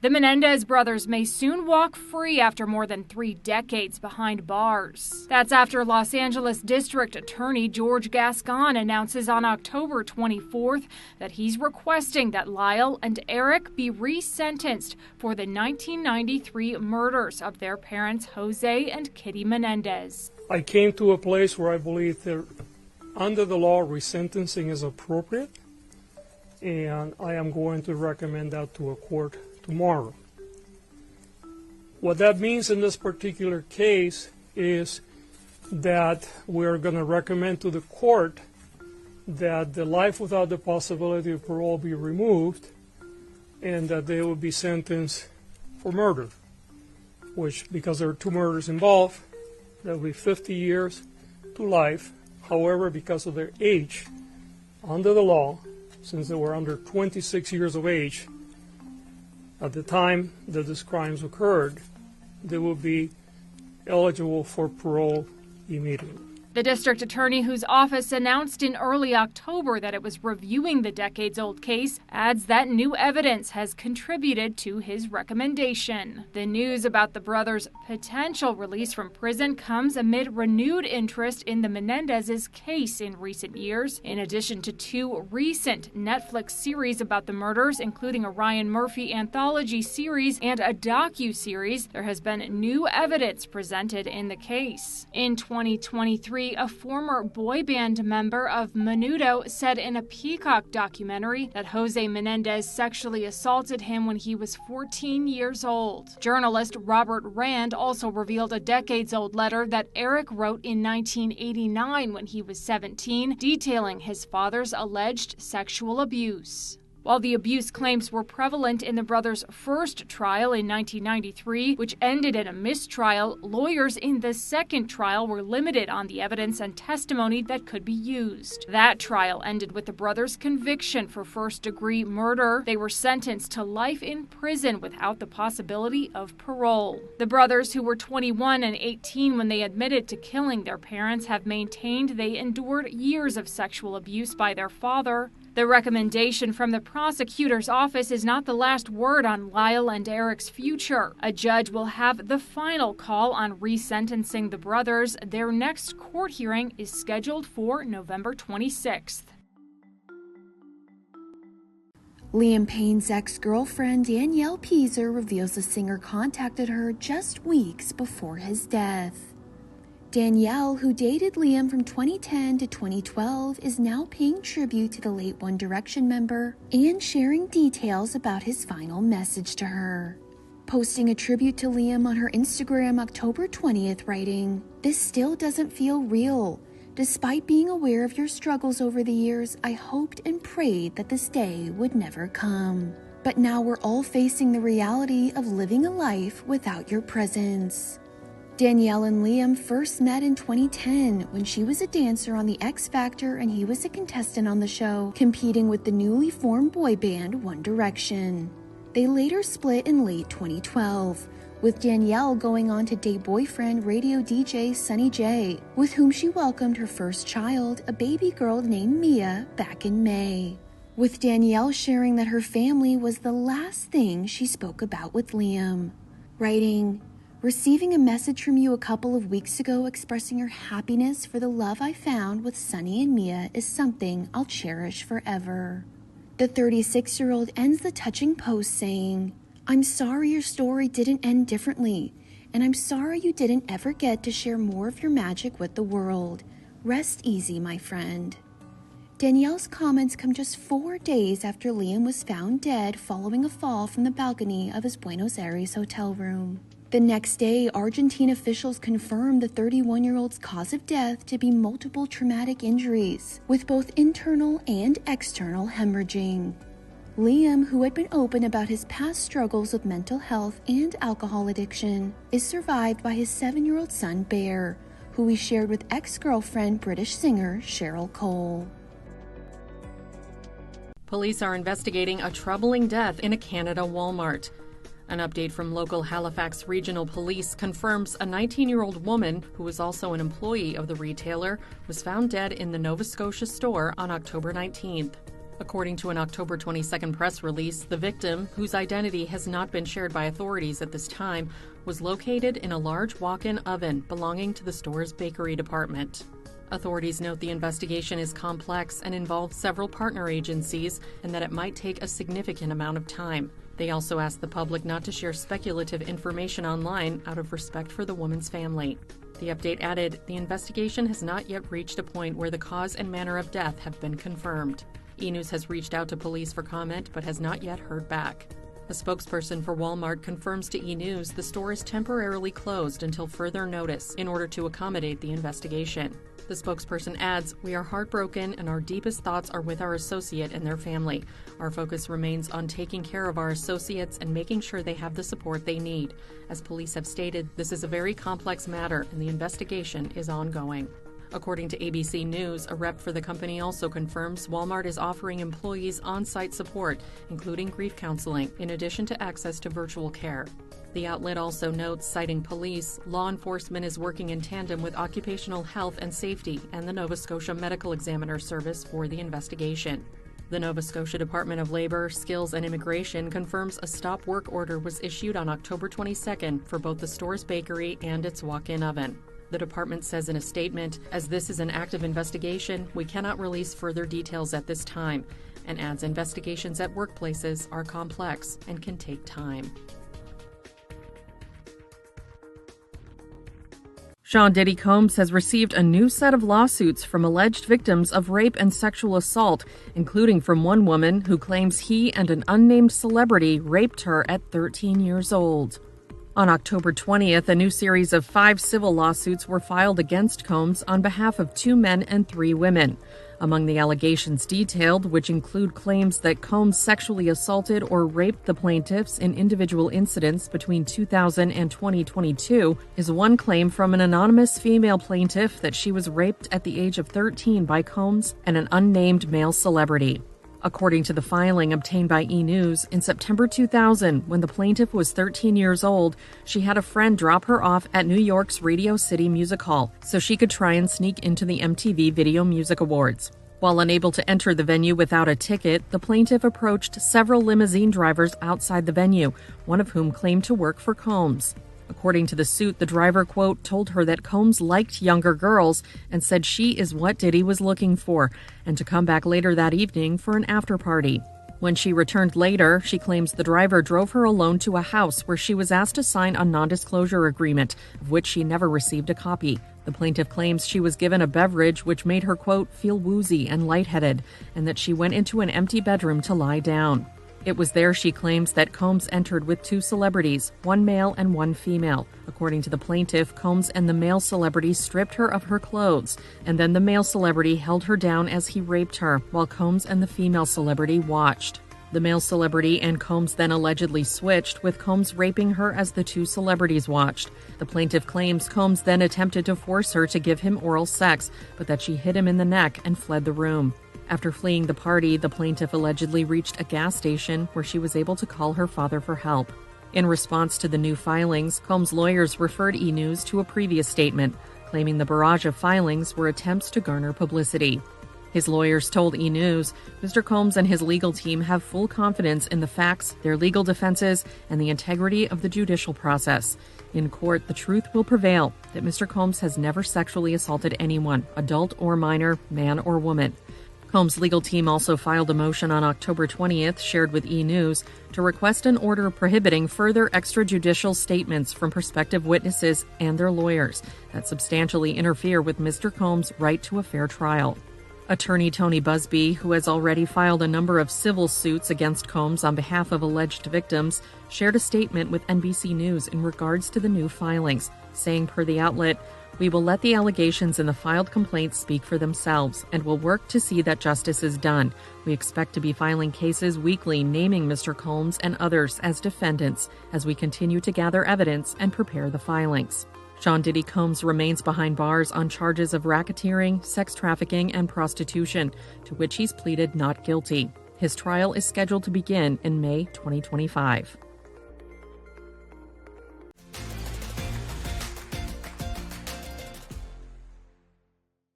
The Menendez brothers may soon walk free after more than 3 decades behind bars. That's after Los Angeles District Attorney George Gascon announces on October 24th that he's requesting that Lyle and Eric be resentenced for the 1993 murders of their parents Jose and Kitty Menendez. I came to a place where I believe that under the law, resentencing is appropriate, and I am going to recommend that to a court tomorrow. What that means in this particular case is that we're going to recommend to the court that the life without the possibility of parole be removed and that they will be sentenced for murder, which, because there are 2 murders involved, that will be 50 years to life. However, because of their age, under the law, since they were under 26 years of age at the time that these crimes occurred, they will be eligible for parole immediately. The district attorney, whose office announced in early October that it was reviewing the decades-old case, adds that new evidence has contributed to his recommendation. The news about the brothers' potential release from prison comes amid renewed interest in the Menendez's case in recent years. In addition to 2 recent Netflix series about the murders, including a Ryan Murphy anthology series and a docu-series, there has been new evidence presented in the case. In 2023, a former boy band member of Menudo said in a Peacock documentary that Jose Menendez sexually assaulted him when he was 14 years old. Journalist Robert Rand also revealed a decades-old letter that Eric wrote in 1989 when he was 17, detailing his father's alleged sexual abuse. While the abuse claims were prevalent in the brothers' first trial in 1993, which ended in a mistrial, lawyers in the second trial were limited on the evidence and testimony that could be used. That trial ended with the brothers' conviction for first-degree murder. They were sentenced to life in prison without the possibility of parole. The brothers, who were 21 and 18 when they admitted to killing their parents, have maintained they endured years of sexual abuse by their father. The recommendation from the prosecutor's office is not the last word on Lyle and Eric's future. A judge will have the final call on resentencing the brothers. Their next court hearing is scheduled for November 26th. Liam Payne's ex-girlfriend Danielle Peaser reveals the singer contacted her just weeks before his death. Danielle, who dated Liam from 2010 to 2012, is now paying tribute to the late One Direction member and sharing details about his final message to her. Posting a tribute to Liam on her Instagram October 20th, writing, "This still doesn't feel real. Despite being aware of your struggles over the years, I hoped and prayed that this day would never come. But now we're all facing the reality of living a life without your presence." Danielle and Liam first met in 2010 when she was a dancer on the X Factor and he was a contestant on the show, competing with the newly formed boy band One Direction. They later split in late 2012, with Danielle going on to date boyfriend radio DJ Sunny J, with whom she welcomed her first child, a baby girl named Mia, back in May. With Danielle sharing that her family was the last thing she spoke about with Liam, writing, "Receiving a message from you a couple of weeks ago expressing your happiness for the love I found with Sunny and Mia is something I'll cherish forever." The 36-year-old ends the touching post saying, "I'm sorry your story didn't end differently, and I'm sorry you didn't ever get to share more of your magic with the world. Rest easy, my friend." Danielle's comments come just 4 days after Liam was found dead following a fall from the balcony of his Buenos Aires hotel room. The next day, Argentine officials confirmed the 31-year-old's cause of death to be multiple traumatic injuries, with both internal and external hemorrhaging. Liam, who had been open about his past struggles with mental health and alcohol addiction, is survived by his 7-year-old son, Bear, who he shared with ex-girlfriend British singer Cheryl Cole. Police are investigating a troubling death in a Canada Walmart. An update from local Halifax Regional Police confirms a 19-year-old woman, who was also an employee of the retailer, was found dead in the Nova Scotia store on October 19th. According to an October 22nd press release, the victim, whose identity has not been shared by authorities at this time, was located in a large walk-in oven belonging to the store's bakery department. Authorities note the investigation is complex and involves several partner agencies and that it might take a significant amount of time. They also ask the public not to share speculative information online out of respect for the woman's family. The update added, the investigation has not yet reached a point where the cause and manner of death have been confirmed. E-News has reached out to police for comment but has not yet heard back. A spokesperson for Walmart confirms to E-News the store is temporarily closed until further notice in order to accommodate the investigation. The spokesperson adds, "We are heartbroken and our deepest thoughts are with our associate and their family. Our focus remains on taking care of our associates and making sure they have the support they need. As police have stated, this is a very complex matter and the investigation is ongoing." According to ABC News, a rep for the company also confirms Walmart is offering employees on-site support, including grief counseling, in addition to access to virtual care. The outlet also notes, citing police, law enforcement is working in tandem with Occupational Health and Safety and the Nova Scotia Medical Examiner Service for the investigation. The Nova Scotia Department of Labor, Skills and Immigration confirms a stop work order was issued on October 22nd for both the store's bakery and its walk-in oven. The department says in a statement, "As this is an active investigation, we cannot release further details at this time," and adds investigations at workplaces are complex and can take time. Sean Diddy Combs has received a new set of lawsuits from alleged victims of rape and sexual assault, including from one woman who claims he and an unnamed celebrity raped her at 13 years old. On October 20th, a new series of 5 civil lawsuits were filed against Combs on behalf of 2 men and 3 women. Among the allegations detailed, which include claims that Combs sexually assaulted or raped the plaintiffs in individual incidents between 2000 and 2022, is one claim from an anonymous female plaintiff that she was raped at the age of 13 by Combs and an unnamed male celebrity. According to the filing obtained by E-News, in September 2000, when the plaintiff was 13 years old, she had a friend drop her off at New York's Radio City Music Hall so she could try and sneak into the MTV Video Music Awards. While unable to enter the venue without a ticket, the plaintiff approached several limousine drivers outside the venue, one of whom claimed to work for Combs. According to the suit, the driver, quote, told her that Combs liked younger girls and said she is what Diddy was looking for, and to come back later that evening for an after party. When she returned later, she claims the driver drove her alone to a house where she was asked to sign a non-disclosure agreement, of which she never received a copy. The plaintiff claims she was given a beverage which made her, quote, feel woozy and lightheaded, and that she went into an empty bedroom to lie down. It was there, she claims, that Combs entered with 2 celebrities, 1 male and 1 female. According to the plaintiff, Combs and the male celebrity stripped her of her clothes, and then the male celebrity held her down as he raped her, while Combs and the female celebrity watched. The male celebrity and Combs then allegedly switched, with Combs raping her as the 2 celebrities watched. The plaintiff claims Combs then attempted to force her to give him oral sex, but that she hit him in the neck and fled the room. After fleeing the party, the plaintiff allegedly reached a gas station where she was able to call her father for help. In response to the new filings, Combs' lawyers referred E-News to a previous statement, claiming the barrage of filings were attempts to garner publicity. His lawyers told E-News, Mr. Combs and his legal team have full confidence in the facts, their legal defenses, and the integrity of the judicial process. In court, the truth will prevail that Mr. Combs has never sexually assaulted anyone, adult or minor, man or woman. Combs' legal team also filed a motion on October 20th, shared with E-News, to request an order prohibiting further extrajudicial statements from prospective witnesses and their lawyers that substantially interfere with Mr. Combs' right to a fair trial. Attorney Tony Busby, who has already filed a number of civil suits against Combs on behalf of alleged victims, shared a statement with NBC News in regards to the new filings, saying per the outlet, "We will let the allegations in the filed complaints speak for themselves and will work to see that justice is done. We expect to be filing cases weekly naming Mr. Combs and others as defendants as we continue to gather evidence and prepare the filings." Sean Diddy Combs remains behind bars on charges of racketeering, sex trafficking, and prostitution, to which he's pleaded not guilty. His trial is scheduled to begin in May 2025.